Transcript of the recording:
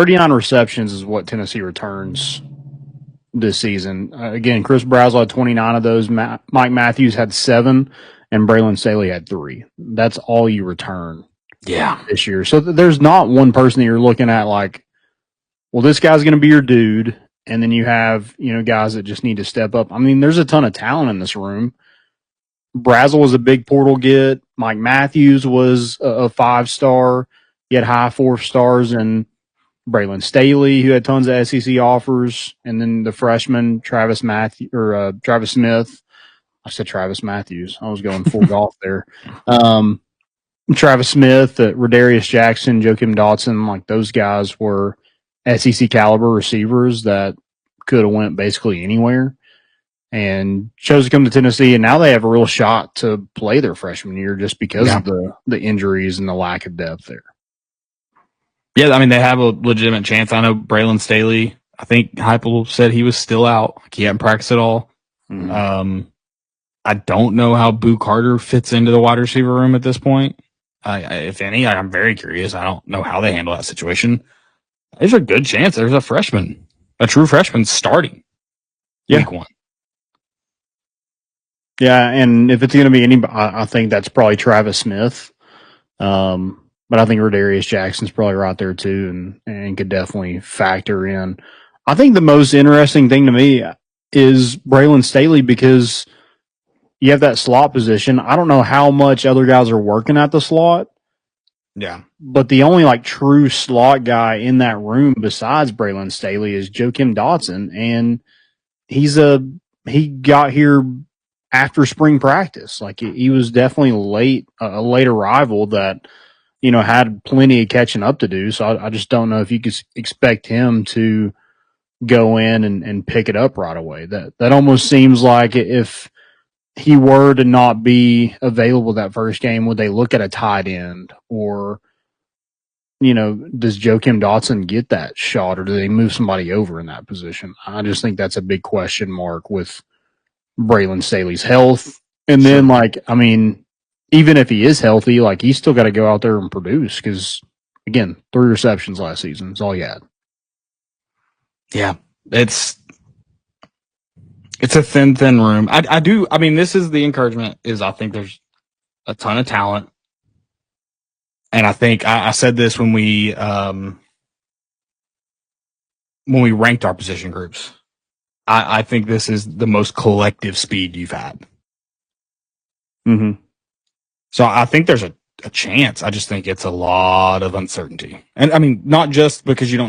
39 receptions is what Tennessee returns this season. Again, Chris Brazel had 29 of those. Mike Matthews had 7, and Braylon Staley had 3. That's all you return this year. So there's not one person that you're looking at like, well, this guy's going to be your dude, and then you have, guys that just need to step up. I mean, there's a ton of talent in this room. Brazel was a big portal get. Mike Matthews was a 5-star. He had high 4 stars, and Braylon Staley, who had tons of SEC offers, and then the freshman Travis Smith. I said Travis Matthews. I was going full golf there. Travis Smith, Rodarius Jackson, Joakim Dotson, like those guys were SEC caliber receivers that could have went basically anywhere, and chose to come to Tennessee. And now they have a real shot to play their freshman year just because of the injuries and the lack of depth there. Yeah, I mean, they have a legitimate chance. I know Braylon Staley, I think Heupel said he was still out. Like, he hadn't practiced at all. Mm-hmm. I don't know how Boo Carter fits into the wide receiver room at this point. If any, I'm very curious. I don't know how they handle that situation. There's a good chance there's a true freshman starting week 1. Yeah, and if it's going to be anybody, I think that's probably Travis Smith. But I think Rodarius Jackson's probably right there too, and could definitely factor in. I think the most interesting thing to me is Braylon Staley, because you have that slot position. I don't know how much other guys are working at the slot. Yeah. But the only true slot guy in that room besides Braylon Staley is Joakim Dotson, and he got here after spring practice. Like, he was definitely a late arrival that had plenty of catching up to do. So I just don't know if you could expect him to go in and pick it up right away. That almost seems like if he were to not be available that first game, would they look at a tight end, or, does Joakim Dotson get that shot, or do they move somebody over in that position? I just think that's a big question mark with Braylon Staley's health. And then, even if he is healthy, he's still got to go out there and produce, because, again, 3 receptions last season is all he had. Yeah, it's a thin room. This is the encouragement, is I think there's a ton of talent. And I think I said this when we ranked our position groups. I think this is the most collective speed you've had. Mm-hmm. So I think there's a chance. I just think it's a lot of uncertainty. And not just because you don't know